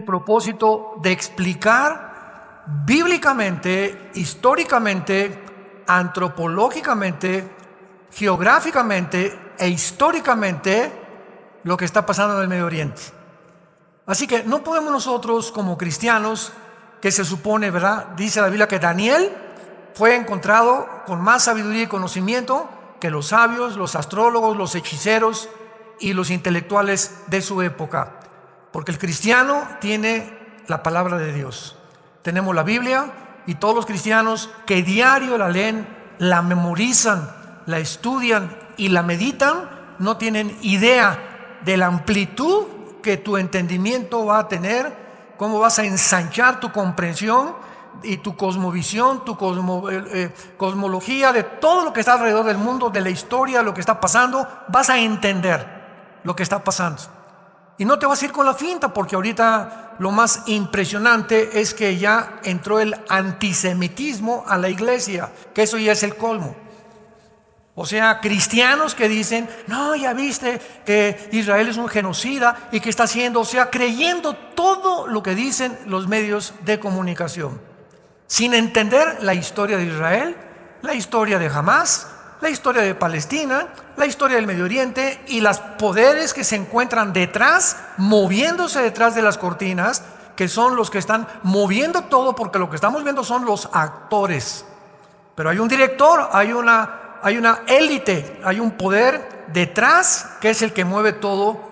el propósito de explicar bíblicamente, históricamente, antropológicamente, geográficamente e históricamente lo que está pasando en el Medio Oriente. Así que no podemos nosotros como cristianos, que se supone, ¿verdad? Dice la Biblia que Daniel fue encontrado con más sabiduría y conocimiento que los sabios, los astrólogos, los hechiceros y los intelectuales de su época. Porque el cristiano tiene la palabra de Dios. Tenemos la Biblia y todos los cristianos que diario la leen, la memorizan, la estudian y la meditan, no tienen idea de la amplitud que tu entendimiento va a tener, cómo vas a ensanchar tu comprensión y tu cosmovisión, tu cosmología de todo lo que está alrededor del mundo, de la historia, lo que está pasando. Vas a entender lo que está pasando. Y no te vas a ir con la finta, porque ahorita lo más impresionante es que ya entró el antisemitismo a la iglesia, que eso ya es el colmo. O sea, cristianos que dicen, no, ya viste que Israel es un genocida y que está haciendo, o sea, creyendo todo lo que dicen los medios de comunicación, sin entender la historia de Israel, la historia de Hamás, la historia de Palestina, la historia del Medio Oriente y los poderes que se encuentran detrás, moviéndose detrás de las cortinas, que son los que están moviendo todo, porque lo que estamos viendo son los actores. Pero hay un director, hay una élite, hay un poder detrás que es el que mueve todo,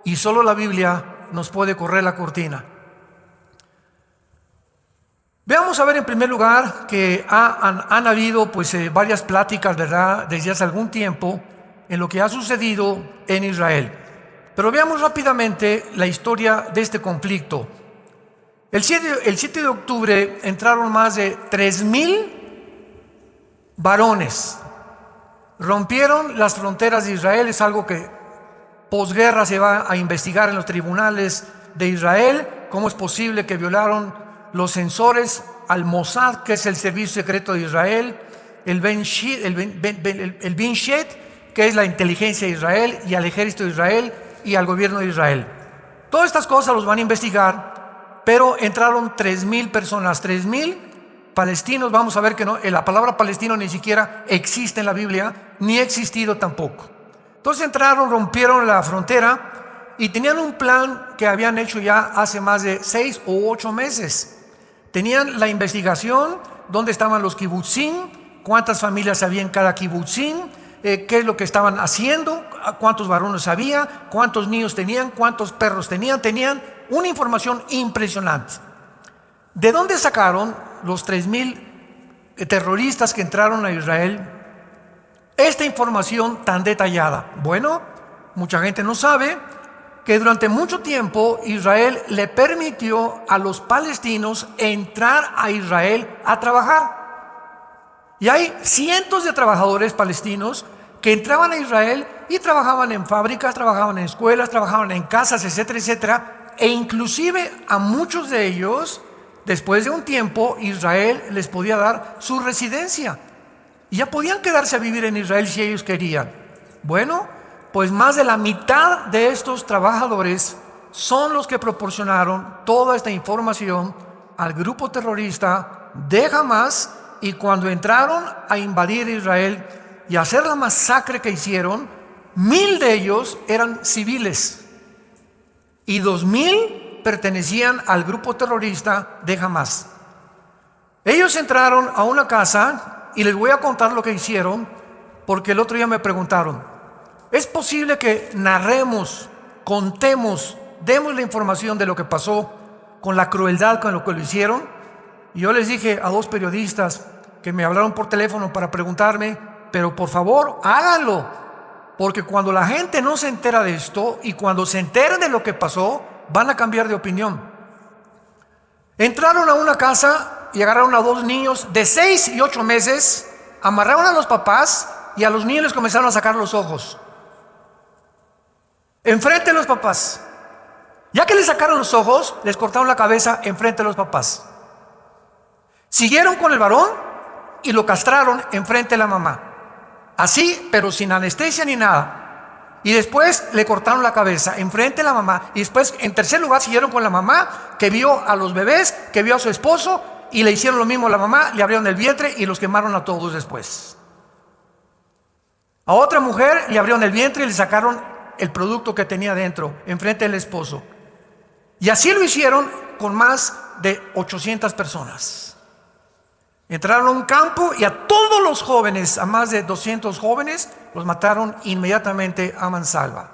y solo la Biblia nos puede correr la cortina. Veamos a ver en primer lugar que han habido varias pláticas, ¿verdad?, desde hace algún tiempo en lo que ha sucedido en Israel. Pero veamos rápidamente la historia de este conflicto. El 7 de octubre entraron más de 3,000 varones. Rompieron las fronteras de Israel. Es algo que posguerra se va a investigar en los tribunales de Israel. ¿Cómo es posible que violaron los censores al Mossad, que es el servicio secreto de Israel, el Ben Shet, que es la inteligencia de Israel, y al ejército de Israel y al gobierno de Israel? Todas estas cosas los van a investigar, pero entraron 3,000 personas, 3,000 palestinos. Vamos a ver que no, la palabra palestino ni siquiera existe en la Biblia, ni ha existido tampoco. Entonces entraron, rompieron la frontera y tenían un plan que habían hecho ya hace más de 6 o 8 meses. Tenían la investigación, dónde estaban los kibutzim, cuántas familias había en cada kibutzim, qué es lo que estaban haciendo, cuántos varones había, cuántos niños tenían, cuántos perros tenían. Tenían una información impresionante. ¿De dónde sacaron los 3,000 terroristas que entraron a Israel esta información tan detallada? Bueno, mucha gente no sabe que durante mucho tiempo Israel le permitió a los palestinos entrar a Israel a trabajar. Y hay cientos de trabajadores palestinos que entraban a Israel y trabajaban en fábricas, trabajaban en escuelas, trabajaban en casas, etcétera, etcétera. E inclusive a muchos de ellos, después de un tiempo, Israel les podía dar su residencia. Y ya podían quedarse a vivir en Israel si ellos querían. Bueno, pues más de la mitad de estos trabajadores son los que proporcionaron toda esta información al grupo terrorista de Hamás. Y cuando entraron a invadir Israel y a hacer la masacre que hicieron, 1,000 de ellos eran civiles y 2,000 pertenecían al grupo terrorista de Hamás. Ellos entraron a una casa, y les voy a contar lo que hicieron, porque el otro día me preguntaron, ¿es posible que narremos, contemos, demos la información de lo que pasó con la crueldad con lo que lo hicieron? Y yo les dije a 2 periodistas que me hablaron por teléfono para preguntarme, pero por favor háganlo, porque cuando la gente no se entera de esto y cuando se enteren de lo que pasó, van a cambiar de opinión. Entraron a una casa y agarraron a 2 niños de 6 y 8 meses, amarraron a los papás y a los niños les comenzaron a sacar los ojos enfrente de los papás. Ya que les sacaron los ojos, les cortaron la cabeza enfrente de los papás. Siguieron con el varón y lo castraron enfrente de la mamá. Así, pero sin anestesia ni nada. Y después le cortaron la cabeza enfrente de la mamá. Y después, en tercer lugar, siguieron con la mamá, que vio a los bebés, que vio a su esposo, y le hicieron lo mismo a la mamá, le abrieron el vientre y los quemaron a todos después. A otra mujer le abrieron el vientre y le sacaron el producto que tenía dentro, enfrente del esposo. Y así lo hicieron con más de 800 personas. Entraron a un campo y a todos los jóvenes, a más de 200 jóvenes, los mataron inmediatamente a mansalva.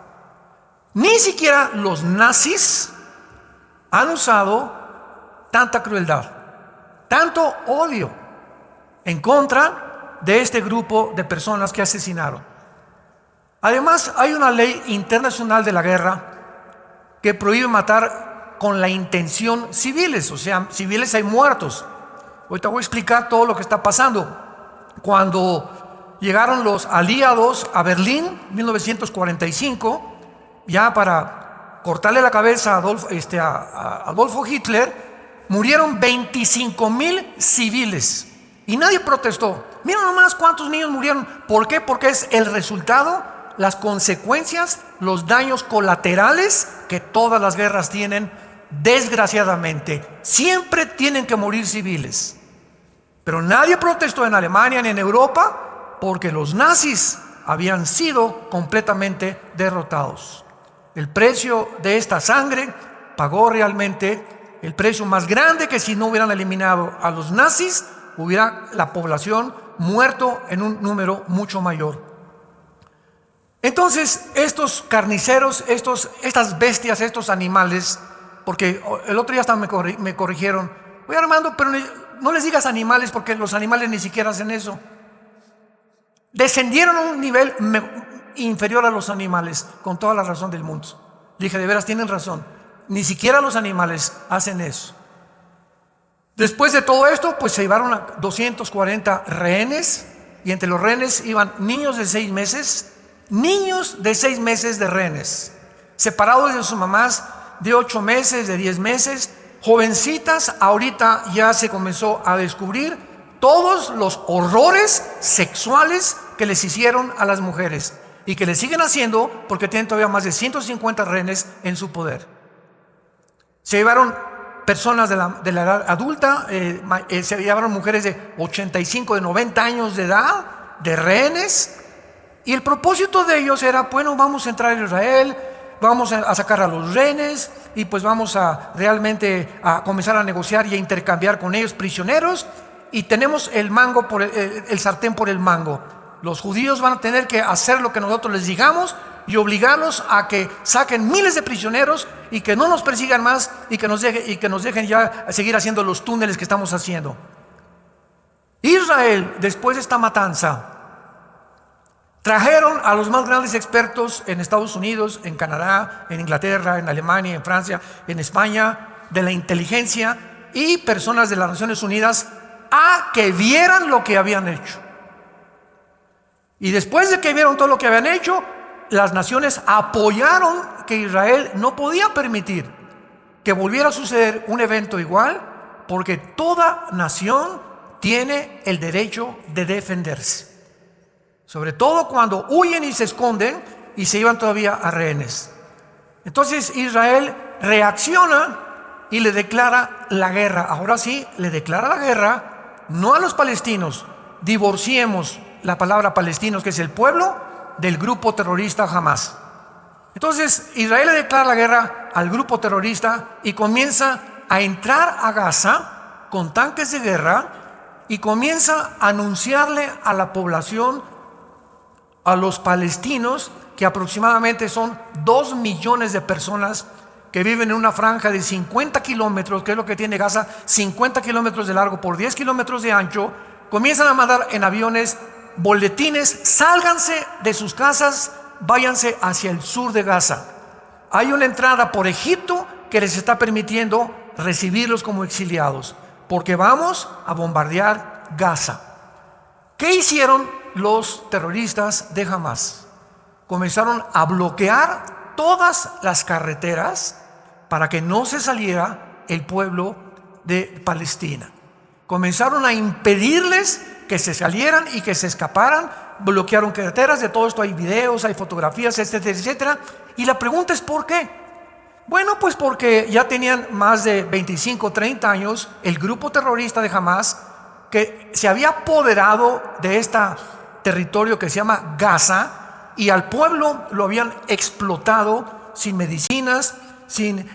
Ni siquiera los nazis han usado tanta crueldad, tanto odio en contra de este grupo de personas que asesinaron. Además, hay una ley internacional de la guerra que prohíbe matar con la intención civiles, o sea, civiles hay muertos. Ahorita voy a explicar todo lo que está pasando. Cuando llegaron los aliados a Berlín, 1945, ya para cortarle la cabeza a Adolfo Hitler, murieron 25,000 civiles y nadie protestó. Miren nomás cuántos niños murieron. ¿Por qué? Porque es el resultado, las consecuencias, los daños colaterales que todas las guerras tienen. Desgraciadamente, siempre tienen que morir civiles. Pero nadie protestó en Alemania ni en Europa porque los nazis habían sido completamente derrotados. El precio de esta sangre pagó realmente el precio más grande, que si no hubieran eliminado a los nazis, hubiera la población muerto en un número mucho mayor. Entonces, estos carniceros, estas bestias, estos animales, porque el otro día hasta me corrigieron, oye Armando, pero no les digas animales porque los animales ni siquiera hacen eso. Descendieron a un nivel inferior a los animales, con toda la razón del mundo. Dije, de veras tienen razón, ni siquiera los animales hacen eso. Después de todo esto, pues se llevaron a 240 rehenes, y entre los rehenes iban niños de 6 meses, de rehenes, separados de sus mamás, de 8 meses, de 10 meses, jovencitas. Ahorita ya se comenzó a descubrir todos los horrores sexuales que les hicieron a las mujeres y que les siguen haciendo, porque tienen todavía más de 150 rehenes en su poder. Se llevaron personas de la edad adulta, se llevaron mujeres de 85, de 90 años de edad, de rehenes, y el propósito de ellos era, bueno, vamos a entrar a Israel, vamos a sacar a los rehenes y pues vamos a realmente a comenzar a negociar y a intercambiar con ellos prisioneros, y tenemos el mango el sartén por el mango. Los judíos van a tener que hacer lo que nosotros les digamos y obligarlos a que saquen miles de prisioneros y que no nos persigan más y que nos dejen ya seguir haciendo los túneles que estamos haciendo. Israel, después de esta matanza, trajeron a los más grandes expertos en Estados Unidos, en Canadá, en Inglaterra, en Alemania, en Francia, en España, de la inteligencia y personas de las Naciones Unidas, a que vieran lo que habían hecho. Y después de que vieron todo lo que habían hecho, las naciones apoyaron que Israel no podía permitir que volviera a suceder un evento igual, porque toda nación tiene el derecho de defenderse, sobre todo cuando huyen y se esconden y se llevan todavía a rehenes. Entonces Israel reacciona y le declara la guerra. Ahora sí, le declara la guerra no a los palestinos. Divorciemos la palabra palestinos, que es el pueblo, del grupo terrorista Hamas. Entonces Israel le declara la guerra al grupo terrorista y comienza a entrar a Gaza con tanques de guerra y comienza a anunciarle a la población, a los palestinos, que aproximadamente son 2 millones de personas que viven en una franja de 50 kilómetros, que es lo que tiene Gaza, 50 kilómetros de largo por 10 kilómetros de ancho. Comienzan a mandar en aviones boletines: sálganse de sus casas, váyanse hacia el sur de Gaza. Hay una entrada por Egipto que les está permitiendo recibirlos como exiliados, porque vamos a bombardear Gaza. ¿Qué hicieron los terroristas de Hamas? Comenzaron a bloquear todas las carreteras para que no se saliera el pueblo de Palestina. Comenzaron a impedirles que se salieran y que se escaparan bloquearon carreteras, de todo esto hay videos, hay fotografías, etcétera, etcétera. Y la pregunta es ¿por qué? Bueno, pues porque ya tenían más de 25, 30 años el grupo terrorista de Hamás, que se había apoderado de este territorio que se llama Gaza, y al pueblo lo habían explotado sin medicinas, sin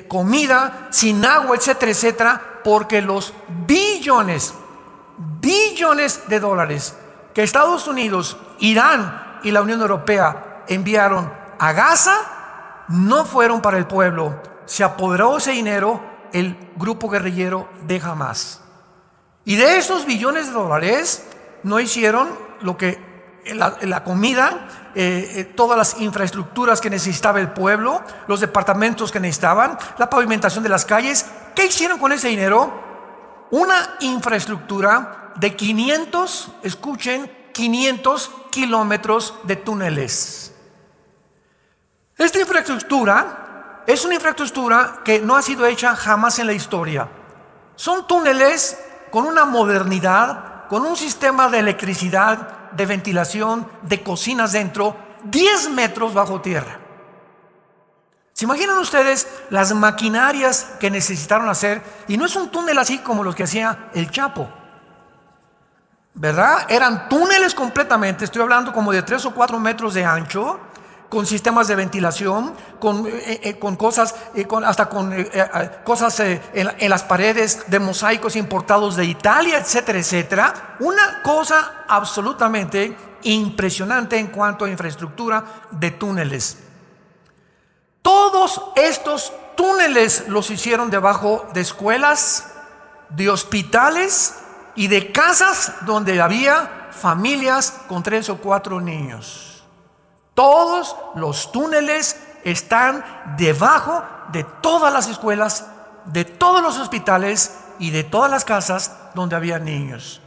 comida, sin agua, etcétera, etcétera, porque los billones de dólares que Estados Unidos, Irán y la Unión Europea enviaron a Gaza no fueron para el pueblo. Se apoderó ese dinero el grupo guerrillero de Hamás. Y de esos billones de dólares no hicieron lo que la comida, todas las infraestructuras que necesitaba el pueblo, los departamentos que necesitaban, la pavimentación de las calles. ¿Qué hicieron con ese dinero? Una infraestructura de 500, escuchen, 500 kilómetros de túneles. Esta infraestructura es una infraestructura que no ha sido hecha jamás en la historia. Son túneles con una modernidad, con un sistema de electricidad, de ventilación, de cocinas dentro, 10 metros bajo tierra. ¿Se imaginan ustedes las maquinarias que necesitaron hacer? Y no es un túnel así como los que hacía el Chapo, ¿verdad? Eran túneles completamente, estoy hablando como de 3 o 4 metros de ancho, con sistemas de ventilación, con cosas, hasta con cosas en las paredes de mosaicos importados de Italia, etcétera, etcétera. Una cosa absolutamente impresionante en cuanto a infraestructura de túneles. Todos estos túneles los hicieron debajo de escuelas, de hospitales y de casas donde había familias con 3 o 4 niños. Todos los túneles están debajo de todas las escuelas, de todos los hospitales y de todas las casas donde había niños.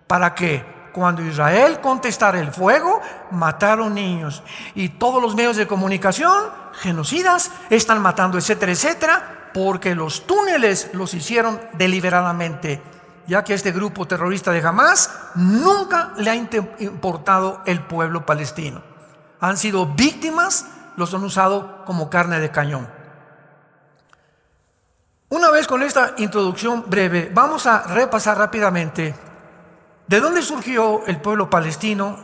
¿Para qué? Cuando Israel contestara el fuego, mataron niños. Y todos los medios de comunicación, genocidas, están matando, etcétera, etcétera, porque los túneles los hicieron deliberadamente, ya que este grupo terrorista de Hamás nunca le ha importado el pueblo palestino. Han sido víctimas, los han usado como carne de cañón. Una vez con esta introducción breve, vamos a repasar rápidamente de dónde surgió el pueblo palestino,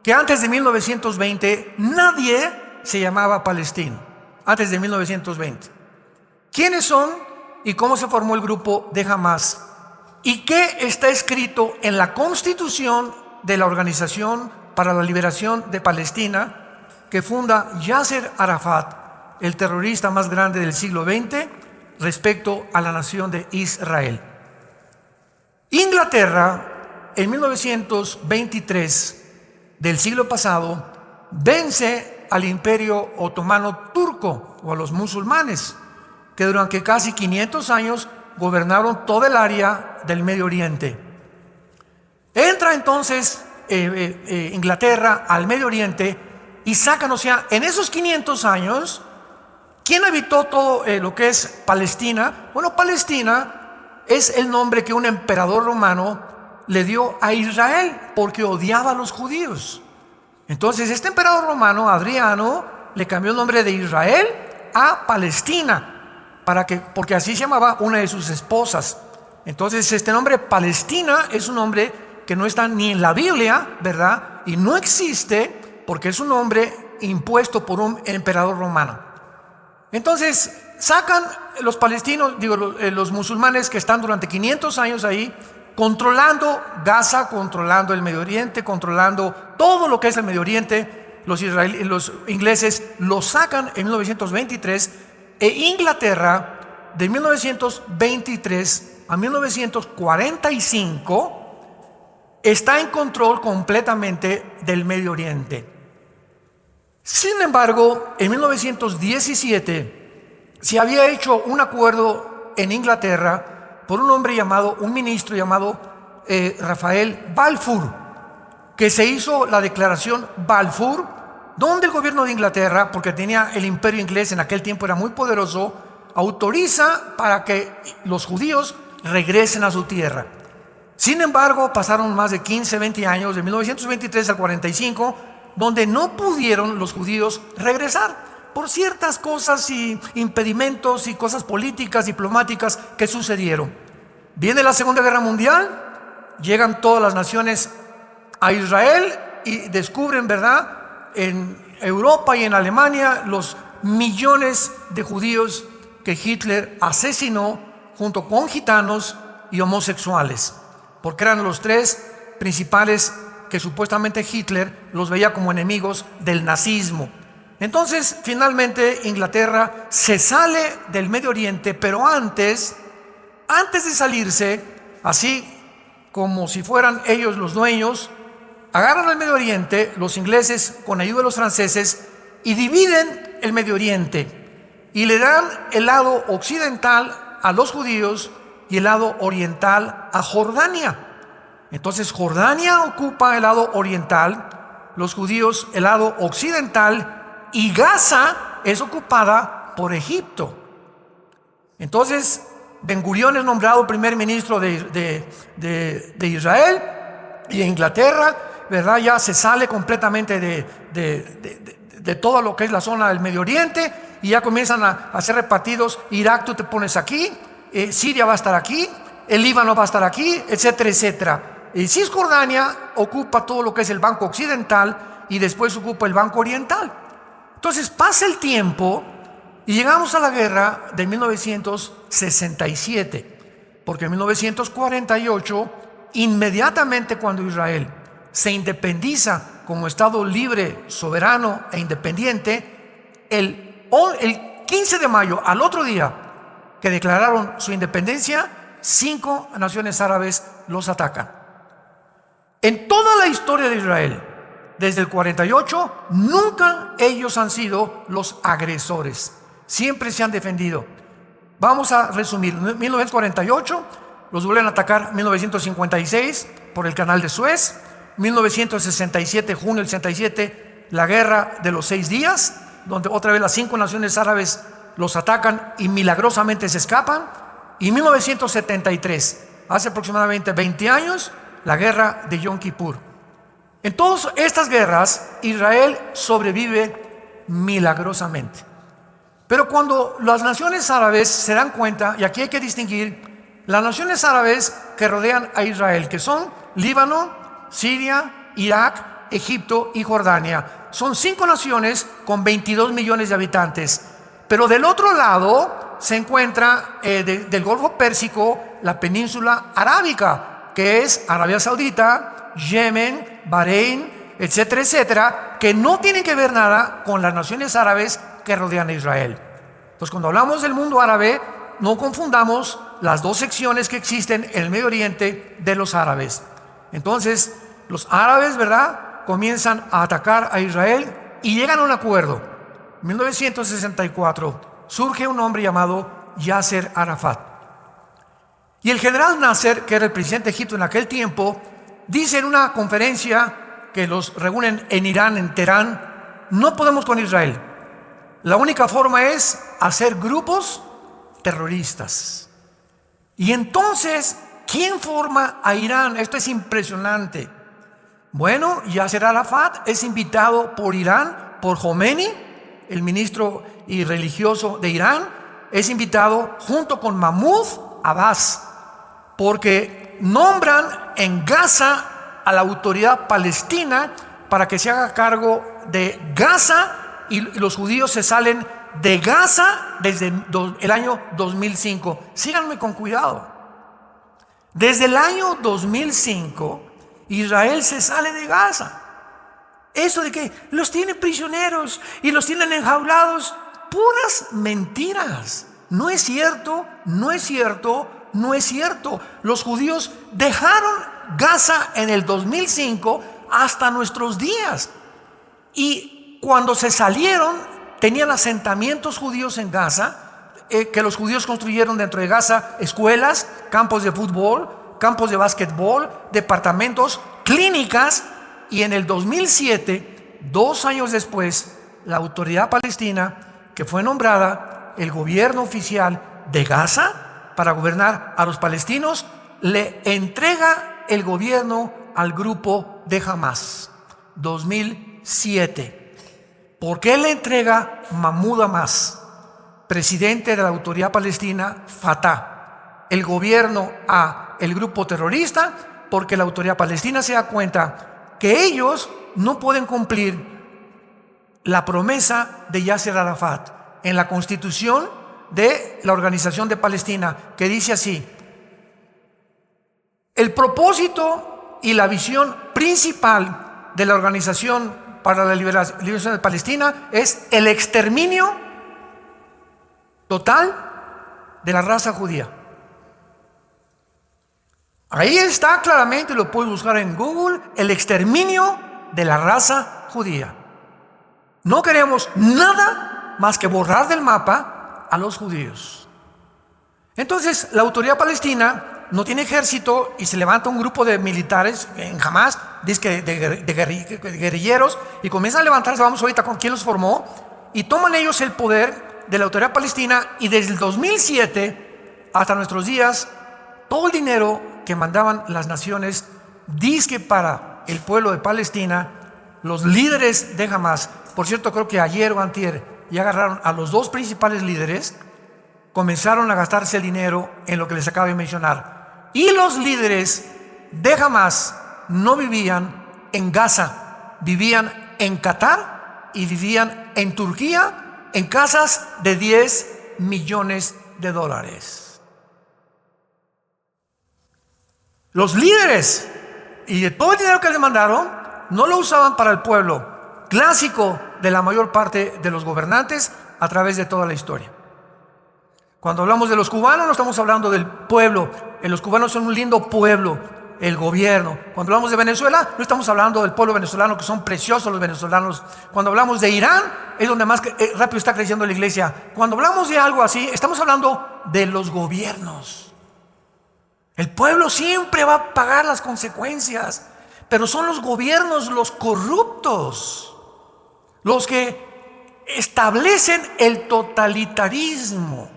que antes de 1920 nadie se llamaba palestino, antes de 1920. ¿Quiénes son y cómo se formó el grupo de Hamás? ¿Y qué está escrito en la Constitución de la Organización para la Liberación de Palestina, que funda Yasser Arafat, el terrorista más grande del siglo XX, respecto a la nación de Israel? Inglaterra, en 1923 del siglo pasado, vence al Imperio Otomano Turco, o a los musulmanes, que durante casi 500 años gobernaron toda el área del Medio Oriente. Entra entonces Inglaterra al Medio Oriente y sacan, o sea, en esos 500 años, ¿quién habitó todo lo que es Palestina? Bueno, Palestina es el nombre que un emperador romano le dio a Israel porque odiaba a los judíos. Entonces este emperador romano, Adriano, le cambió el nombre de Israel a Palestina, porque así se llamaba una de sus esposas. Entonces este nombre Palestina es un nombre que no está ni en la Biblia, ¿verdad? Y no existe porque es un nombre impuesto por un emperador romano. Entonces sacan los palestinos, los musulmanes que están durante 500 años ahí, controlando Gaza, controlando el Medio Oriente, controlando todo lo que es el Medio Oriente. Los ingleses lo sacan en 1923 e Inglaterra de 1923 a 1945 está en control completamente del Medio Oriente. Sin embargo, en 1917 se había hecho un acuerdo en Inglaterra por un ministro llamado Rafael Balfour, que se hizo la declaración Balfour, donde el gobierno de Inglaterra, porque tenía el imperio inglés en aquel tiempo, era muy poderoso, autoriza para que los judíos regresen a su tierra. Sin embargo, pasaron más de 15, 20 años, de 1923 al 45, donde no pudieron los judíos regresar por ciertas cosas y impedimentos y cosas políticas, diplomáticas que sucedieron. Viene la Segunda Guerra Mundial, llegan todas las naciones a Israel y descubren, ¿verdad?, en Europa y en Alemania los millones de judíos que Hitler asesinó junto con gitanos y homosexuales, porque eran los tres principales que supuestamente Hitler los veía como enemigos del nazismo. Entonces, finalmente, Inglaterra se sale del Medio Oriente, pero antes de salirse, así como si fueran ellos los dueños, agarran el Medio Oriente, los ingleses con ayuda de los franceses, y dividen el Medio Oriente y le dan el lado occidental a los judíos y el lado oriental a Jordania. Entonces Jordania ocupa el lado oriental, los judíos el lado occidental, y Gaza es ocupada por Egipto. Entonces Ben Gurión es nombrado primer ministro de Israel, y Inglaterra, ¿verdad?, ya se sale completamente de todo lo que es la zona del Medio Oriente, y ya comienzan a ser repartidos. Irak, tú te pones aquí, Siria va a estar aquí, el Líbano va a estar aquí, etcétera, etcétera. Y Cisjordania ocupa todo lo que es el banco occidental y después ocupa el banco oriental. Entonces pasa el tiempo y llegamos a la guerra de 1967, porque en 1948, inmediatamente cuando Israel se independiza como Estado libre, soberano e independiente, el 15 de mayo, al otro día que declararon su independencia, 5 naciones árabes los atacan. En toda la historia de Israel, desde el 48, nunca ellos han sido los agresores. Siempre se han defendido. Vamos a resumir. 1948, los vuelven a atacar. 1956, por el canal de Suez. 1967, junio del 67, la guerra de los 6 días, donde otra vez las 5 naciones árabes los atacan y milagrosamente se escapan. Y 1973, hace aproximadamente 20 años, la guerra de Yom Kippur. En todas estas guerras, Israel sobrevive milagrosamente. Pero cuando las naciones árabes se dan cuenta, y aquí hay que distinguir las naciones árabes que rodean a Israel, que son Líbano, Siria, Irak, Egipto y Jordania. Son 5 naciones con 22 millones de habitantes. Pero del otro lado se encuentra del Golfo Pérsico la península arábica, que es Arabia Saudita, Yemen, Bahrein, etcétera, etcétera, que no tienen que ver nada con las naciones árabes que rodean a Israel. Entonces, cuando hablamos del mundo árabe, no confundamos las dos secciones que existen en el Medio Oriente de los árabes. Entonces, los árabes, ¿verdad?, comienzan a atacar a Israel y llegan a un acuerdo. En 1964 surge un hombre llamado Yasser Arafat. Y el general Nasser, que era el presidente de Egipto en aquel tiempo, dice en una conferencia que los reúnen en Irán, en Teherán: no podemos con Israel. La única forma es hacer grupos terroristas. Y entonces, ¿quién forma a Irán? Esto es impresionante. Bueno, Yasser Arafat es invitado por Irán, por Khomeini, el ministro y religioso de Irán, es invitado junto con Mahmoud Abbas, porque nombran en Gaza a la autoridad palestina para que se haga cargo de Gaza, y los judíos se salen de Gaza desde el año 2005. Síganme con cuidado. Desde el año 2005, Israel se sale de Gaza. Eso de que los tienen prisioneros y los tienen enjaulados, puras mentiras. No es cierto, no es cierto, no es cierto. Los judíos dejaron Gaza en el 2005 hasta nuestros días. Y cuando se salieron, tenían asentamientos judíos en Gaza, que los judíos construyeron dentro de Gaza escuelas, campos de fútbol, campos de básquetbol, departamentos, clínicas. Y en el 2007, 2 años después, la autoridad palestina, que fue nombrada el gobierno oficial de Gaza para gobernar a los palestinos, le entrega el gobierno al grupo de Hamás, 2007. ¿Por qué le entrega Mahmoud Abbas, presidente de la Autoridad Palestina, Fatah, el gobierno a el grupo terrorista? Porque la Autoridad Palestina se da cuenta que ellos no pueden cumplir la promesa de Yasser Arafat en la Constitución de la Organización de Palestina, que dice así: el propósito y la visión principal de la Organización para la Liberación de Palestina es el exterminio total de la raza judía. Ahí está claramente, lo puedes buscar en Google, el exterminio de la raza judía. No queremos nada más que borrar del mapa a los judíos. Entonces, la Autoridad Palestina no tiene ejército y se levanta un grupo de militares en Hamás, de guerrilleros, y comienzan a levantarse. Vamos ahorita con quién los formó, y toman ellos el poder de la Autoridad Palestina. Y desde el 2007 hasta nuestros días, todo el dinero que mandaban las naciones dizque para el pueblo de Palestina, los líderes de Hamás, por cierto, creo que ayer o antier ya agarraron a los dos principales líderes, comenzaron a gastarse el dinero en lo que les acabo de mencionar. Y los líderes de Hamás no vivían en Gaza, vivían en Qatar y vivían en Turquía, en casas de 10 millones de dólares. Los líderes y de todo el dinero que les mandaron no lo usaban para el pueblo, clásico de la mayor parte de los gobernantes a través de toda la historia. Cuando hablamos de los cubanos, no estamos hablando del pueblo. Los cubanos son un lindo pueblo, el gobierno. Cuando hablamos de Venezuela, no estamos hablando del pueblo venezolano, que son preciosos los venezolanos. Cuando hablamos de Irán, es donde más rápido está creciendo la iglesia. Cuando hablamos de algo así, estamos hablando de los gobiernos. El pueblo siempre va a pagar las consecuencias, pero son los gobiernos los corruptos los que establecen el totalitarismo,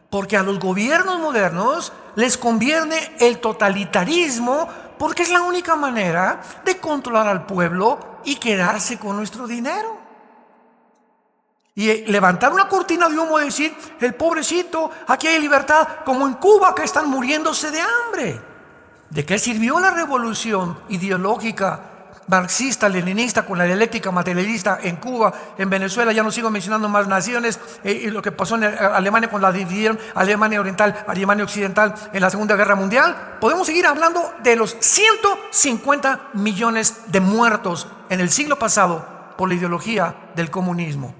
porque a los gobiernos modernos les conviene el totalitarismo, porque es la única manera de controlar al pueblo y quedarse con nuestro dinero. Y levantar una cortina de humo y decir: el pobrecito, aquí hay libertad, como en Cuba, que están muriéndose de hambre. ¿De qué sirvió la revolución ideológica marxista, leninista, con la dialéctica materialista en Cuba, en Venezuela? Ya no sigo mencionando más naciones, y lo que pasó en Alemania cuando la dividieron, Alemania Oriental, Alemania Occidental en la Segunda Guerra Mundial. Podemos seguir hablando de los 150 millones de muertos en el siglo pasado por la ideología del comunismo.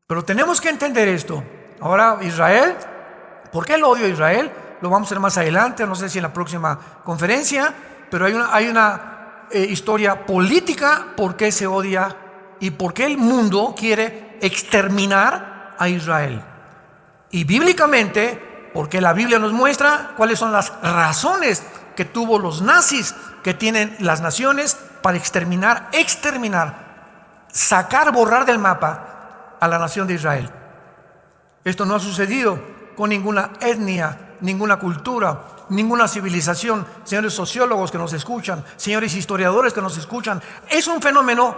Pero tenemos que entender esto. Ahora, Israel, ¿por qué el odio a Israel? Lo vamos a ver más adelante, no sé si en la próxima conferencia, pero hay una historia política por qué se odia y por qué el mundo quiere exterminar a Israel. Y bíblicamente, porque la Biblia nos muestra cuáles son las razones que tuvo los nazis, que tienen las naciones para exterminar, sacar, borrar del mapa a la nación de Israel. Esto no ha sucedido con ninguna etnia, ninguna cultura, ninguna civilización. Señores sociólogos que nos escuchan, señores historiadores que nos escuchan, es un fenómeno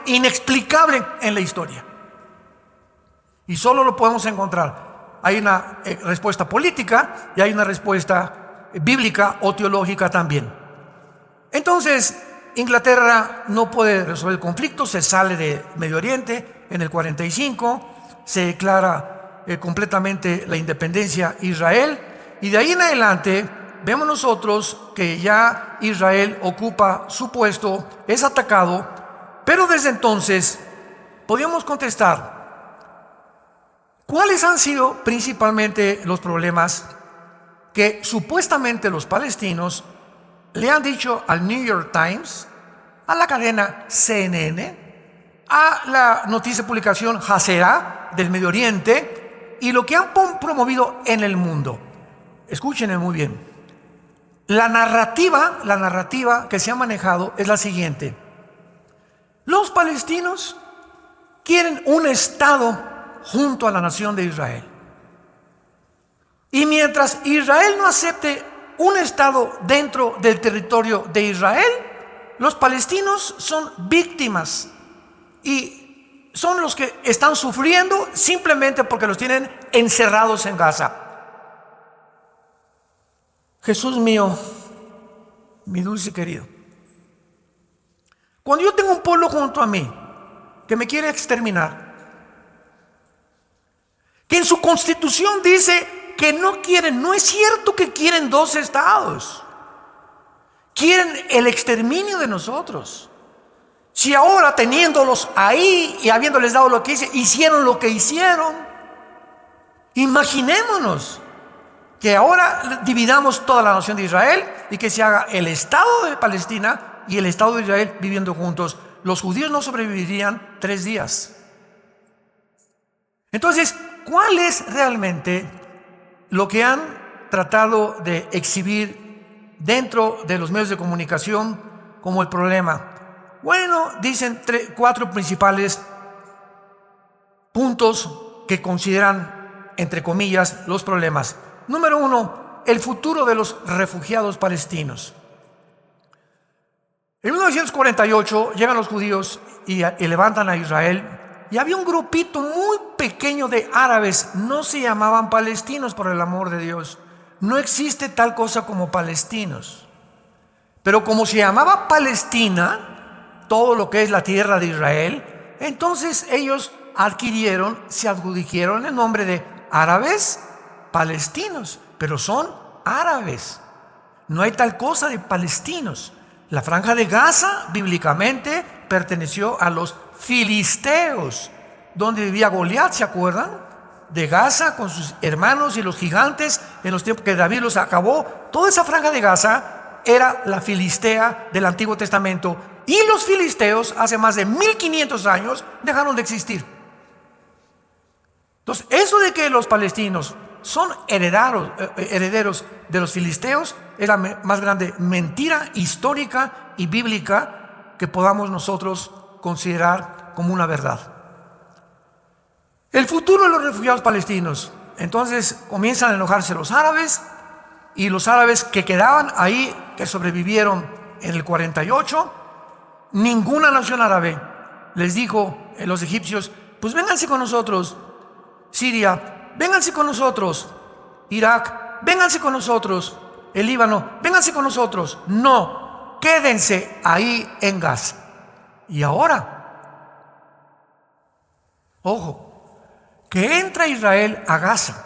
inexplicable en la historia. Y solo lo podemos encontrar. Hay una respuesta política y hay una respuesta bíblica o teológica también. Entonces, Inglaterra no puede resolver el conflicto, se sale de Medio Oriente en el 45, se declara completamente la independencia Israel, y de ahí en adelante vemos nosotros que ya Israel ocupa su puesto, es atacado, pero desde entonces podíamos contestar cuáles han sido principalmente los problemas que supuestamente los palestinos le han dicho al New York Times, a la cadena CNN, a la noticia de publicación Hasera del Medio Oriente, y lo que han promovido en el mundo. Escúchenme muy bien. La narrativa que se ha manejado es la siguiente: los palestinos quieren un Estado junto a la nación de Israel. Y mientras Israel no acepte un estado dentro del territorio de Israel, los palestinos son víctimas y son los que están sufriendo simplemente porque los tienen encerrados en Gaza. Jesús mío, mi dulce querido, cuando yo tengo un pueblo junto a mí que me quiere exterminar, que en su constitución dice que no quieren, no es cierto que quieren dos estados, quieren el exterminio de nosotros. Si ahora teniéndolos ahí y habiéndoles dado lo que hicieron lo que hicieron, imaginémonos que ahora dividamos toda la nación de Israel y que se haga el Estado de Palestina y el Estado de Israel viviendo juntos. Los judíos no sobrevivirían 3 días. Entonces, ¿cuál es realmente lo que han tratado de exhibir dentro de los medios de comunicación como el problema? Bueno, dicen 4 principales puntos que consideran, entre comillas, los problemas. Número 1, el futuro de los refugiados palestinos. En 1948 llegan los judíos y levantan a Israel, y había un grupito muy pequeño de árabes. No se llamaban palestinos, por el amor de Dios. No existe tal cosa como palestinos. Pero como se llamaba Palestina, todo lo que es la tierra de Israel, entonces ellos se adjudicaron el nombre de árabes palestinos, pero son árabes. No hay tal cosa de palestinos. La franja de Gaza bíblicamente perteneció a los filisteos, donde vivía Goliat, ¿se acuerdan? De Gaza con sus hermanos y los gigantes en los tiempos que David los acabó. Toda esa franja de Gaza era la filistea del Antiguo Testamento, y los filisteos hace más de 1500 años dejaron de existir. Entonces, eso de que los palestinos son herederos de los filisteos es la más grande mentira histórica y bíblica que podamos nosotros considerar como una verdad. El futuro de los refugiados palestinos. Entonces comienzan a enojarse los árabes, y los árabes que quedaban ahí, que sobrevivieron en el 48, ninguna nación árabe les dijo a los egipcios: pues vénganse con nosotros. Siria, vénganse con nosotros. Irak, vénganse con nosotros. El Líbano, vénganse con nosotros. No, quédense ahí en Gaza. Y ahora, ojo, que entra Israel a Gaza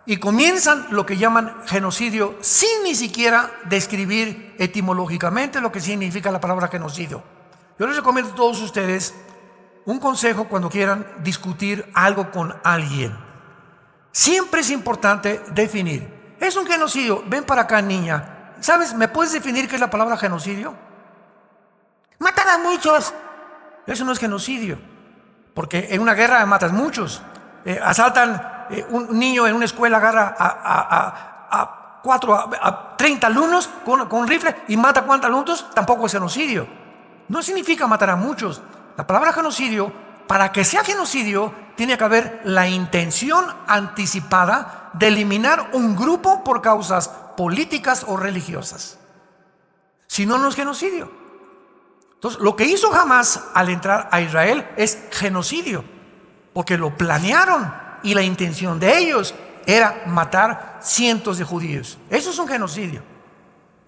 y comienzan lo que llaman genocidio, sin ni siquiera describir etimológicamente lo que significa la palabra genocidio. Yo les recomiendo a todos ustedes un consejo cuando quieran discutir algo con alguien. Siempre es importante definir. ¿Es un genocidio? Ven para acá, niña. ¿Sabes? ¿Me puedes definir qué es la palabra genocidio? Matar a muchos. Eso no es genocidio, porque en una guerra matas muchos. Asaltan un niño en una escuela, agarra a 30 alumnos con un rifle y mata ¿cuántos alumnos? Tampoco es genocidio. No significa matar a muchos. La palabra genocidio, para que sea genocidio, tiene que haber la intención anticipada de eliminar un grupo por causas políticas o religiosas. Si no, no es genocidio. Entonces, lo que hizo Hamás al entrar a Israel es genocidio, porque lo planearon y la intención de ellos era matar cientos de judíos. Eso es un genocidio.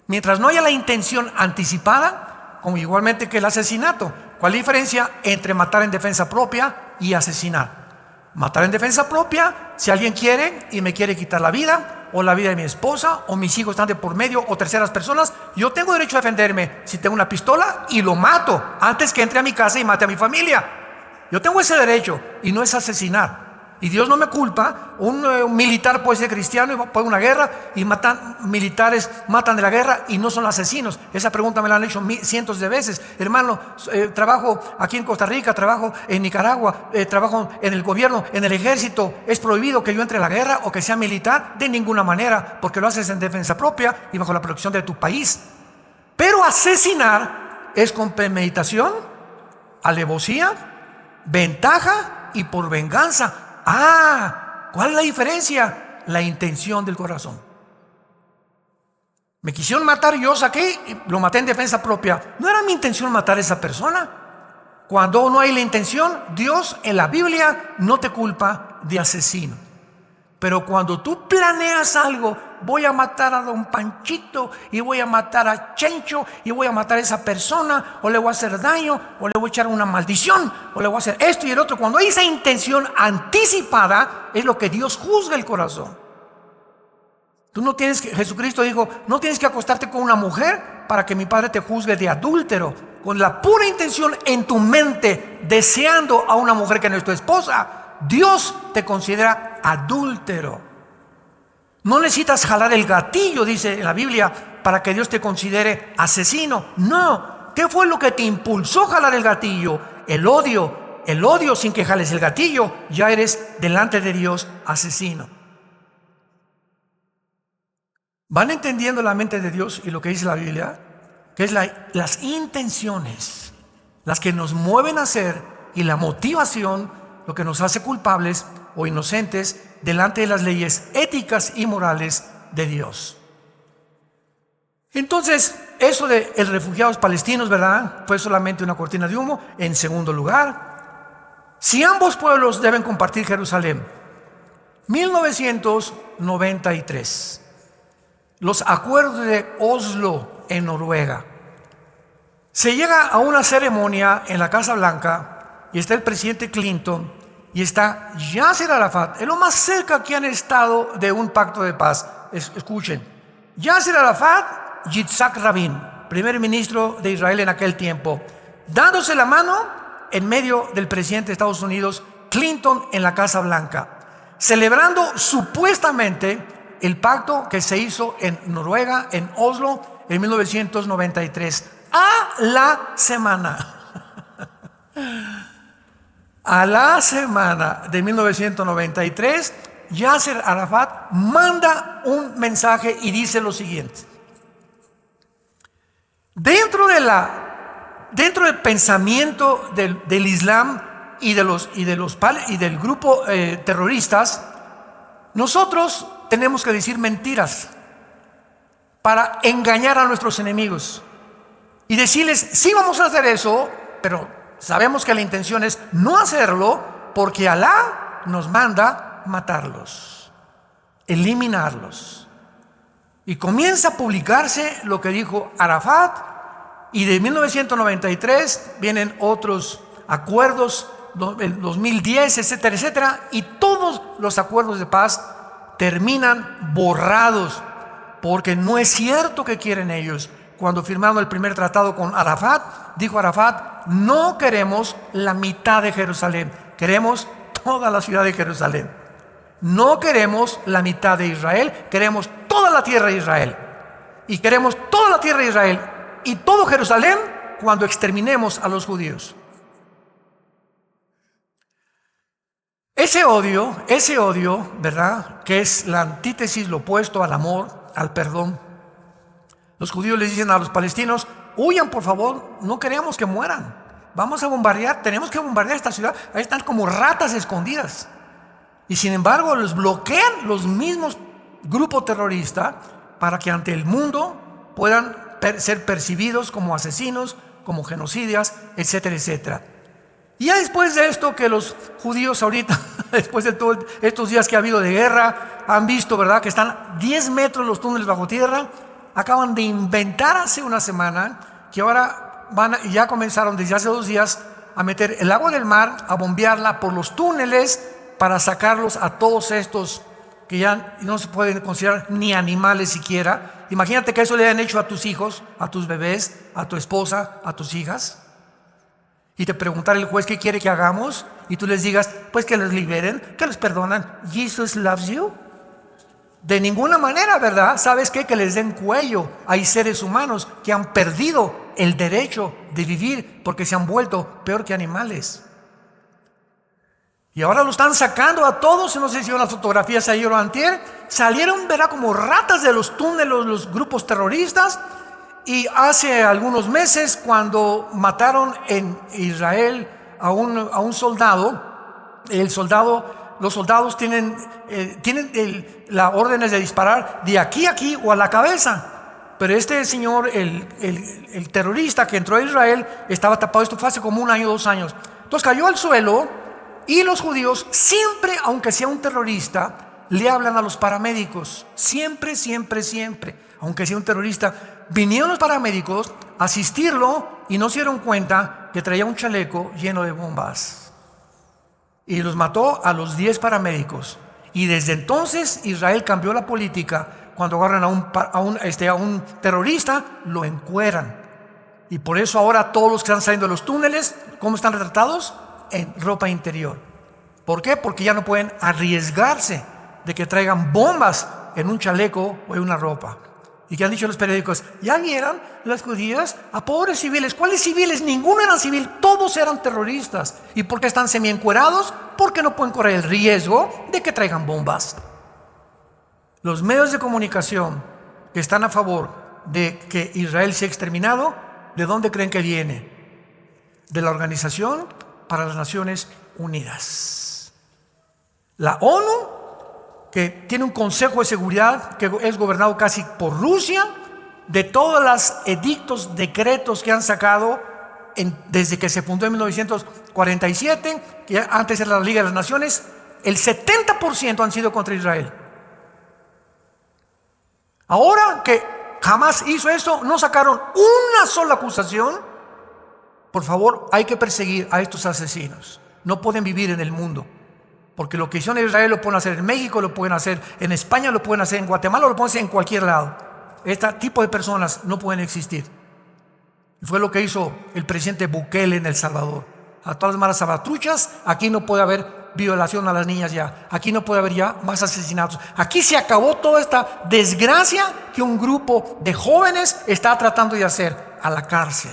Mientras no haya la intención anticipada, como igualmente que el asesinato. ¿Cuál es la diferencia entre matar en defensa propia y asesinar? Matar en defensa propia, si alguien quiere y me quiere quitar la vida, o la vida de mi esposa, o mis hijos están de por medio, o terceras personas, yo tengo derecho a defenderme si tengo una pistola y lo mato antes que entre a mi casa y mate a mi familia. Yo tengo ese derecho, y no es asesinar. Y Dios no me culpa. Un militar puede ser cristiano y puede una guerra y militares matan de la guerra y no son asesinos. Esa pregunta me la han hecho cientos de veces. Hermano, trabajo aquí en Costa Rica, trabajo en Nicaragua, trabajo en el gobierno, en el ejército. ¿Es prohibido que yo entre a la guerra o que sea militar? De ninguna manera, porque lo haces en defensa propia y bajo la protección de tu país. Pero asesinar es con premeditación, alevosía, ventaja y por venganza. ¿Cuál es la diferencia? la intención del corazón. Me quisieron matar, yo saqué y lo maté en defensa propia. No era mi intención matar a esa persona. Cuando no hay la intención, Dios en la Biblia no te culpa de asesino. Pero cuando tú planeas algo, voy a matar a don Panchito y voy a matar a Chencho y voy a matar a esa persona, o le voy a hacer daño, o le voy a echar una maldición, o le voy a hacer esto y el otro. Cuando hay esa intención anticipada, es lo que Dios juzga el corazón. Tú no tienes que, Jesucristo dijo, no tienes que acostarte con una mujer para que mi Padre te juzgue de adúltero. Con la pura intención en tu mente, deseando a una mujer que no es tu esposa, Dios te considera adúltero. No necesitas jalar el gatillo, dice la Biblia, para que Dios te considere asesino. No. ¿Qué fue lo que te impulsó a jalar el gatillo? El odio. El odio, sin que jales el gatillo, ya eres delante de Dios asesino. ¿Van entendiendo la mente de Dios y lo que dice la Biblia? Que es las intenciones, las que nos mueven a hacer, y la motivación, lo que nos hace culpables o inocentes delante de las leyes éticas y morales de Dios. Entonces, eso de los refugiados palestinos, ¿verdad?, fue solamente una cortina de humo. En segundo lugar, si ambos pueblos deben compartir Jerusalén, 1993. Los acuerdos de Oslo en Noruega. Se llega a una ceremonia en la Casa Blanca y está el presidente Clinton y está Yasser Arafat, es lo más cerca que han estado de un pacto de paz. Escuchen, Yasser Arafat, Yitzhak Rabin, primer ministro de Israel en aquel tiempo, dándose la mano en medio del presidente de Estados Unidos, Clinton, en la Casa Blanca, celebrando supuestamente el pacto que se hizo en Noruega, en Oslo, en 1993. A la semana de 1993, Yasser Arafat manda un mensaje y dice lo siguiente: dentro del pensamiento del Islam y del grupo terroristas, nosotros tenemos que decir mentiras para engañar a nuestros enemigos y decirles, sí, vamos a hacer eso, pero sabemos que la intención es no hacerlo, porque Alá nos manda matarlos, eliminarlos. Y comienza a publicarse lo que dijo Arafat, y de 1993 vienen otros acuerdos, el 2010, etcétera, etcétera, y todos los acuerdos de paz terminan borrados, porque no es cierto que quieren ellos. Cuando firmaron el primer tratado con Arafat, dijo Arafat, no queremos la mitad de Jerusalén, queremos toda la ciudad de Jerusalén. No queremos la mitad de Israel, queremos toda la tierra de Israel. Y queremos toda la tierra de Israel y todo Jerusalén cuando exterminemos a los judíos. Ese odio, ¿verdad?, que es la antítesis, lo opuesto al amor, al perdón. Los judíos les dicen a los palestinos, huyan por favor, no queremos que mueran. Vamos a bombardear, tenemos que bombardear esta ciudad. Ahí están como ratas escondidas. Y sin embargo los bloquean los mismos grupos terroristas para que ante el mundo puedan ser percibidos como asesinos, como genocidas, etcétera, etcétera. Y ya después de esto, que los judíos ahorita, después de todos estos días que ha habido de guerra, han visto, ¿verdad?, que están 10 metros los túneles bajo tierra. Acaban de inventar hace una semana que ahora ya comenzaron desde hace 2 días a meter el agua del mar, a bombearla por los túneles para sacarlos a todos estos que ya no se pueden considerar ni animales siquiera. Imagínate que eso le hayan hecho a tus hijos, a tus bebés, a tu esposa, a tus hijas. Y te preguntar el juez qué quiere que hagamos, y tú les digas, pues que los liberen, que los perdonan. Jesus loves you. De ninguna manera, ¿verdad? ¿Sabes qué? Que les den cuello. Hay seres humanos que han perdido el derecho de vivir porque se han vuelto peor que animales. Y ahora lo están sacando a todos. No sé si vieron las fotografías ayer o antier. Salieron, ¿verdad?, como ratas de los túneles los grupos terroristas. Y hace algunos meses, cuando mataron en Israel a un soldado, el soldado los soldados tienen las órdenes de disparar de aquí a aquí o a la cabeza. Pero este señor, el terrorista que entró a Israel, estaba tapado. Esto fue hace como 1 año, 2 años. Entonces cayó al suelo, y los judíos siempre, aunque sea un terrorista, le hablan a los paramédicos. Siempre, siempre, siempre. Aunque sea un terrorista, vinieron los paramédicos a asistirlo y no se dieron cuenta que traía un chaleco lleno de bombas. Y los mató a los 10 paramédicos. Y desde entonces Israel cambió la política. Cuando agarran a un terrorista, lo encueran. Y por eso ahora todos los que están saliendo de los túneles, ¿cómo están retratados? En ropa interior. ¿Por qué? Porque ya no pueden arriesgarse de que traigan bombas en un chaleco o en una ropa. ¿Y qué han dicho los periódicos? Ya vieron las judías a pobres civiles. ¿Cuáles civiles? Ninguno era civil, todos eran terroristas. ¿Y por qué están semiencuerados? Porque no pueden correr el riesgo de que traigan bombas. Los medios de comunicación que están a favor de que Israel sea exterminado, ¿de dónde creen que viene? De la Organización para las Naciones Unidas. La ONU, que tiene un Consejo de Seguridad que es gobernado casi por Rusia, de todos los edictos, decretos que han sacado desde que se fundó en 1947, que antes era la Liga de las Naciones, el 70% han sido contra Israel. Ahora que Hamás hizo esto, no sacaron una sola acusación. Por favor, hay que perseguir a estos asesinos. No pueden vivir en el mundo, porque lo que hicieron en Israel lo pueden hacer en México, lo pueden hacer en España, lo pueden hacer en Guatemala, lo pueden hacer en cualquier lado. Este tipo de personas no pueden existir. Y fue lo que hizo el presidente Bukele en El Salvador. A todas las malas salvatruchas, aquí no puede haber violación a las niñas ya. Aquí no puede haber ya más asesinatos. Aquí se acabó toda esta desgracia que un grupo de jóvenes está tratando de hacer, a la cárcel.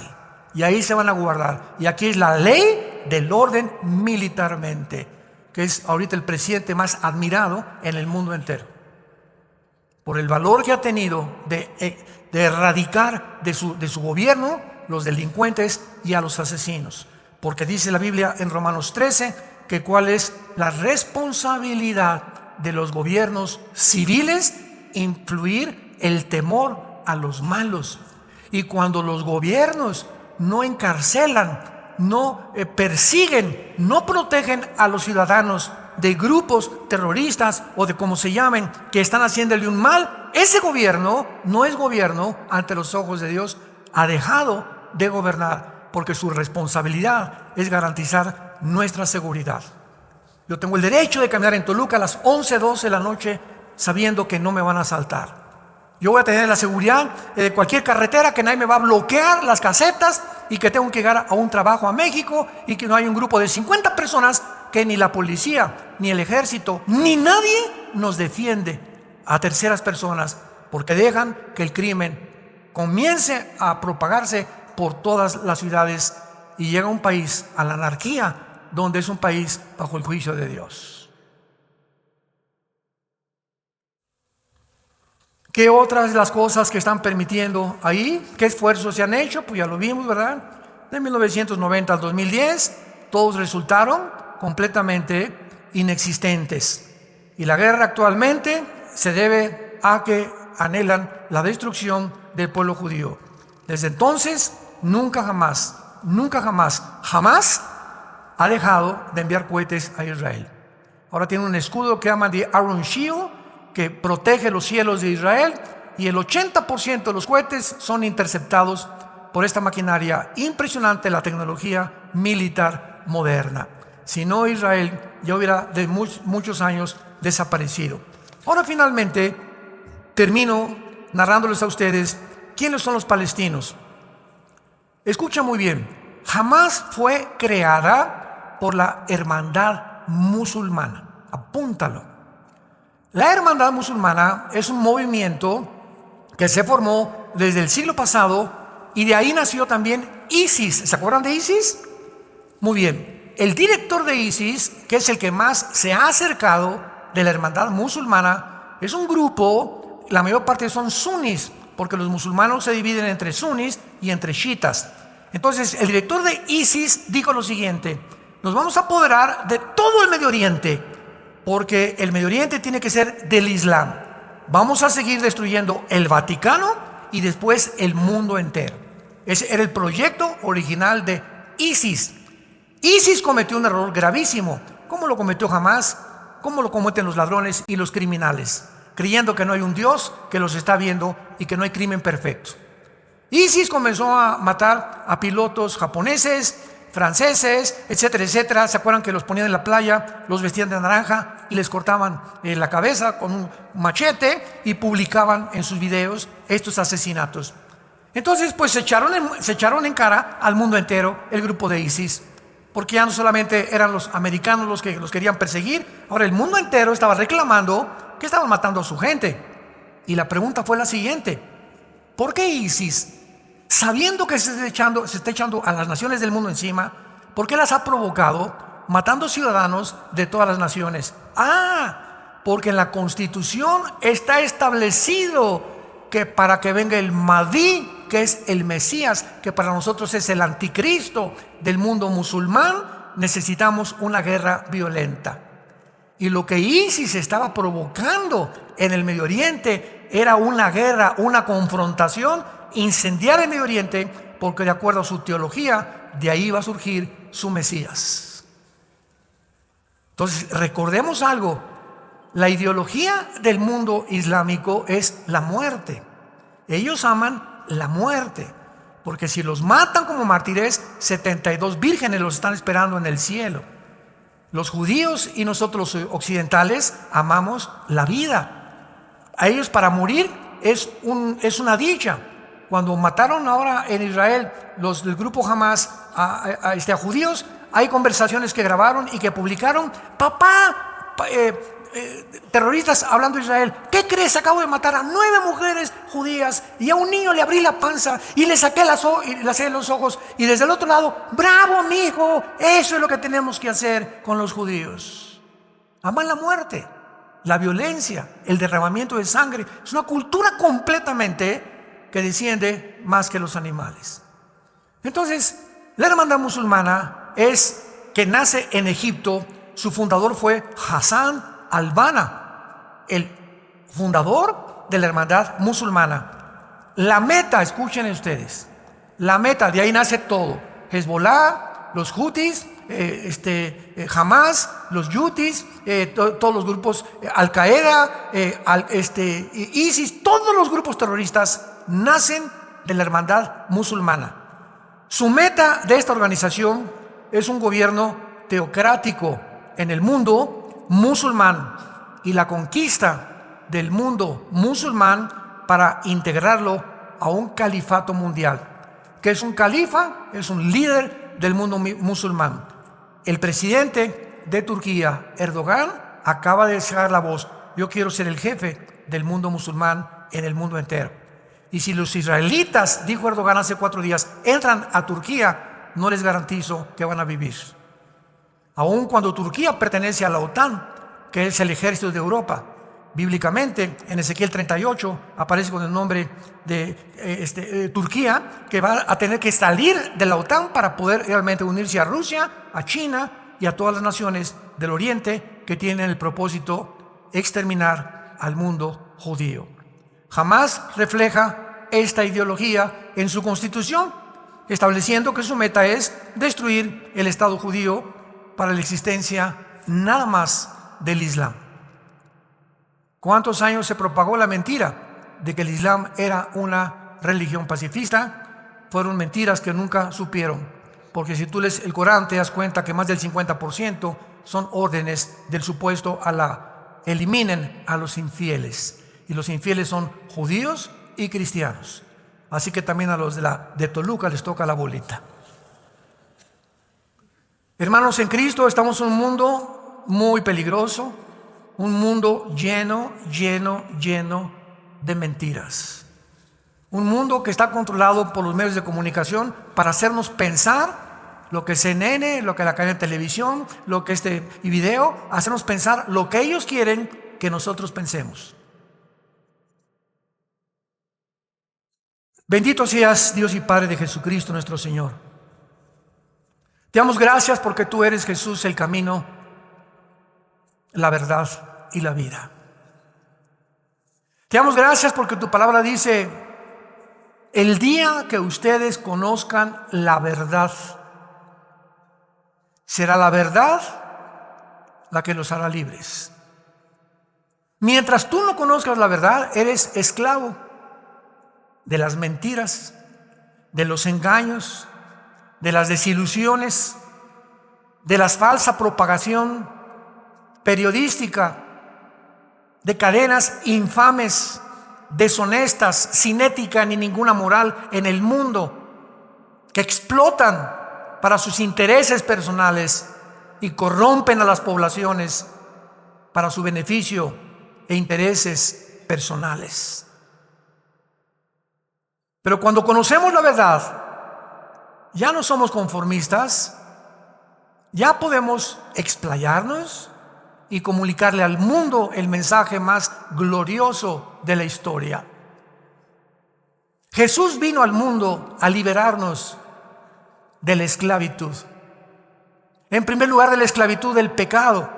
Y ahí se van a guardar. Y aquí es la ley del orden militarmente, que es ahorita el presidente más admirado en el mundo entero, por el valor que ha tenido de erradicar de su gobierno los delincuentes y a los asesinos. Porque dice la Biblia en Romanos 13 que cuál es la responsabilidad de los gobiernos civiles: influir el temor a los malos. Y cuando los gobiernos no encarcelan, no persiguen, no protegen a los ciudadanos de grupos terroristas o de como se llamen, que están haciéndole un mal, ese gobierno no es gobierno ante los ojos de Dios. Ha dejado de gobernar, porque su responsabilidad es garantizar nuestra seguridad. Yo tengo el derecho de caminar en Toluca a las 11:12 de la noche sabiendo que no me van a asaltar. Yo voy a tener la seguridad de cualquier carretera, que nadie me va a bloquear las casetas, y que tengo que llegar a un trabajo a México, y que no hay un grupo de 50 personas que ni la policía, ni el ejército, ni nadie nos defiende a terceras personas, porque dejan que el crimen comience a propagarse por todas las ciudades y llega a un país, a la anarquía, donde es un país bajo el juicio de Dios. ¿Qué otras de las cosas que están permitiendo ahí? ¿Qué esfuerzos se han hecho? Pues ya lo vimos, ¿verdad? De 1990 al 2010, todos resultaron completamente inexistentes. Y la guerra actualmente se debe a que anhelan la destrucción del pueblo judío. Desde entonces, nunca jamás ha dejado de enviar cohetes a Israel. Ahora tiene un escudo que llaman de Iron Shield, que protege los cielos de Israel, y el 80% de los cohetes son interceptados por esta maquinaria impresionante, la tecnología militar moderna. Si no, Israel ya hubiera de muchos años desaparecido. Ahora finalmente termino narrándoles a ustedes quiénes son los palestinos. Escucha muy bien, jamás fue creada por la hermandad musulmana. Apúntalo. La hermandad musulmana es un movimiento que se formó desde el siglo pasado, y de ahí nació también ISIS. ¿Se acuerdan de ISIS? Muy bien. El director de ISIS, que es el que más se ha acercado de la hermandad musulmana, es un grupo, la mayor parte son sunis, porque los musulmanos se dividen entre sunis y entre chiitas. Entonces el director de ISIS dijo lo siguiente: nos vamos a apoderar de todo el Medio Oriente, porque el Medio Oriente tiene que ser del Islam. Vamos a seguir destruyendo el Vaticano y después el mundo entero. Ese era el proyecto original de ISIS. ISIS cometió un error gravísimo, como lo cometió Hamás, como lo cometen los ladrones y los criminales, creyendo que no hay un Dios que los está viendo y que no hay crimen perfecto. ISIS comenzó a matar a pilotos japoneses, franceses, etcétera, etcétera. ¿Se acuerdan que los ponían en la playa, los vestían de naranja y les cortaban la cabeza con un machete y publicaban en sus videos estos asesinatos? Entonces pues se echaron en cara al mundo entero el grupo de ISIS, porque ya no solamente eran los americanos los que los querían perseguir, ahora el mundo entero estaba reclamando que estaban matando a su gente. Y la pregunta fue la siguiente: ¿por qué ISIS, sabiendo que se está echando a las naciones del mundo encima, por qué las ha provocado matando ciudadanos de todas las naciones? Porque en la Constitución está establecido que para que venga el Mahdi, que es el Mesías, que para nosotros es el anticristo del mundo musulmán, necesitamos una guerra violenta. Y lo que ISIS estaba provocando en el Medio Oriente era una guerra, una confrontación, incendiar el Medio Oriente, porque de acuerdo a su teología, de ahí va a surgir su Mesías. Entonces, recordemos algo: la ideología del mundo islámico es la muerte. Ellos aman la muerte, porque si los matan como mártires, 72 vírgenes los están esperando en el cielo. Los judíos y nosotros los occidentales amamos la vida. A ellos para morir es una dicha. Cuando mataron ahora en Israel los del grupo Hamás a judíos, hay conversaciones que grabaron y que publicaron. Terroristas hablando de Israel: ¿qué crees? Acabo de matar a 9 mujeres judías y a un niño le abrí la panza y le saqué los ojos. Y desde el otro lado: bravo, amigo, eso es lo que tenemos que hacer con los judíos. Aman la muerte, la violencia, el derramamiento de sangre. Es una cultura completamente que desciende más que los animales. Entonces, la hermandad musulmana es que nace en Egipto. Su fundador fue Hassan al-Banna, el fundador de la hermandad musulmana. La meta, escuchen ustedes, la meta, de ahí nace todo: Hezbollah, los Houthis, Hamás, los Yutis, todos los grupos, Al-Qaeda, ISIS, todos los grupos terroristas nacen de la hermandad musulmana. Su meta de esta organización es un gobierno teocrático en el mundo musulmán y la conquista del mundo musulmán para integrarlo a un califato mundial. ¿Qué es un califa? Es un líder del mundo musulmán. El presidente de Turquía, Erdogan, acaba de dejar la voz: yo quiero ser el jefe del mundo musulmán en el mundo entero. Y si los israelitas, dijo Erdogan hace 4 días, entran a Turquía, no les garantizo que van a vivir. Aun cuando Turquía pertenece a la OTAN, que es el ejército de Europa. Bíblicamente, en Ezequiel 38 aparece con el nombre de Turquía, que va a tener que salir de la OTAN para poder realmente unirse a Rusia, a China y a todas las naciones del Oriente que tienen el propósito de exterminar al mundo judío. Jamás refleja esta ideología en su constitución, estableciendo que su meta es destruir el Estado judío para la existencia nada más del Islam. ¿Cuántos años se propagó la mentira de que el Islam era una religión pacifista? Fueron mentiras que nunca supieron, porque si tú lees el Corán te das cuenta que más del 50% son órdenes del supuesto Alá: eliminen a los infieles, y los infieles son judíos y cristianos. Así que también a los de Toluca les toca la bolita. Hermanos en Cristo, estamos en un mundo muy peligroso, un mundo lleno de mentiras. Un mundo que está controlado por los medios de comunicación para hacernos pensar lo que CNN, lo que la cadena de televisión, lo que y video, hacernos pensar lo que ellos quieren que nosotros pensemos. Bendito seas, Dios y Padre de Jesucristo nuestro Señor. Te damos gracias porque tú eres, Jesús, el camino, la verdad y la vida. Te damos gracias porque tu palabra dice: el día que ustedes conozcan la verdad, será la verdad la que los hará libres. Mientras tú no conozcas la verdad, eres esclavo de las mentiras, de los engaños, de las desilusiones, de la falsa propagación periodística, de cadenas infames, deshonestas, sin ética ni ninguna moral en el mundo, que explotan para sus intereses personales y corrompen a las poblaciones para su beneficio e intereses personales. Pero cuando conocemos la verdad, ya no somos conformistas, ya podemos explayarnos y comunicarle al mundo el mensaje más glorioso de la historia. Jesús vino al mundo a liberarnos de la esclavitud. En primer lugar, de la esclavitud del pecado,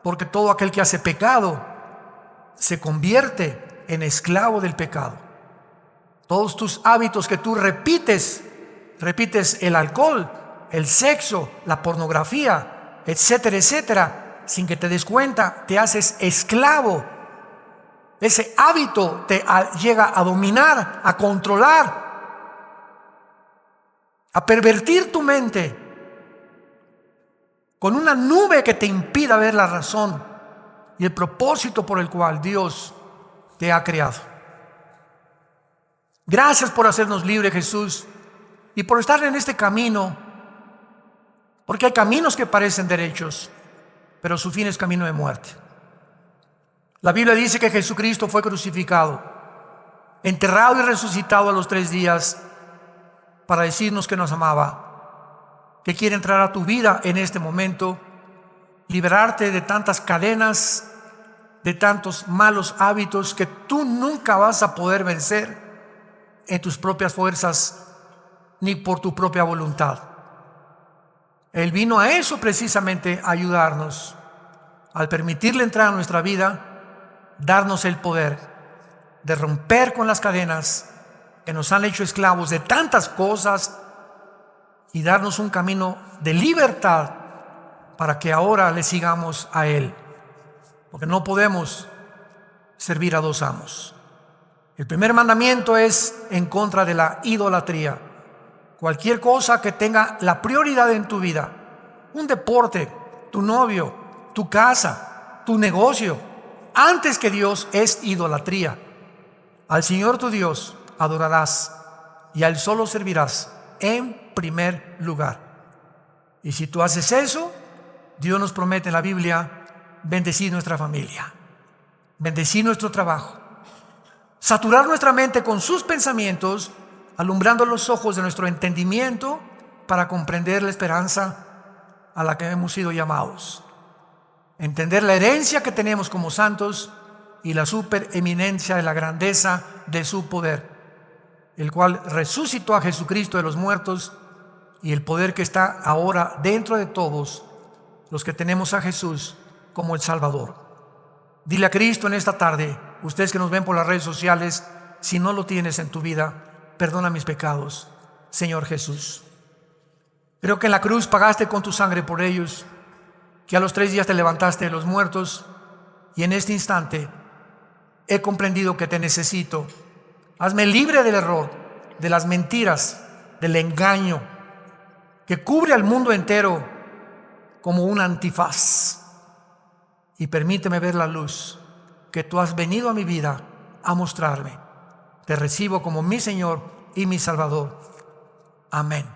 porque todo aquel que hace pecado se convierte en esclavo del pecado. Todos tus hábitos que tú repites el alcohol, el sexo, la pornografía, etcétera, etcétera, sin que te des cuenta, te haces esclavo. Ese hábito te llega a dominar, a controlar, a pervertir tu mente con una nube que te impida ver la razón y el propósito por el cual Dios te ha creado. Gracias por hacernos libres, Jesús, y por estar en este camino, porque hay caminos que parecen derechos, pero su fin es camino de muerte. La Biblia dice que Jesucristo fue crucificado, enterrado y resucitado a los 3 días para decirnos que nos amaba, que quiere entrar a tu vida en este momento, liberarte de tantas cadenas, de tantos malos hábitos que tú nunca vas a poder vencer en tus propias fuerzas ni por tu propia voluntad. Él vino a eso precisamente, a ayudarnos, al permitirle entrar a nuestra vida, darnos el poder de romper con las cadenas que nos han hecho esclavos de tantas cosas y darnos un camino de libertad para que ahora le sigamos a Él, porque no podemos servir a 2 amos. El primer mandamiento es en contra de la idolatría. Cualquier cosa que tenga la prioridad en tu vida, un deporte, tu novio, tu casa, tu negocio, antes que Dios, es idolatría. Al Señor tu Dios adorarás y a Él solo servirás en primer lugar. Y si tú haces eso, Dios nos promete en la Biblia bendecir nuestra familia, bendecir nuestro trabajo, saturar nuestra mente con sus pensamientos, alumbrando los ojos de nuestro entendimiento para comprender la esperanza a la que hemos sido llamados, entender la herencia que tenemos como santos y la supereminencia de la grandeza de su poder, el cual resucitó a Jesucristo de los muertos, y el poder que está ahora dentro de todos los que tenemos a Jesús como el Salvador. Dile a Cristo en esta tarde, ustedes que nos ven por las redes sociales, si no lo tienes en tu vida, perdona mis pecados, Señor Jesús. Creo que en la cruz pagaste con tu sangre por ellos, que a los 3 días te levantaste de los muertos, y en este instante he comprendido que te necesito. Hazme libre del error, de las mentiras, del engaño que cubre al mundo entero como un antifaz, y permíteme ver la luz que tú has venido a mi vida a mostrarme. Te recibo como mi Señor y mi Salvador. Amén.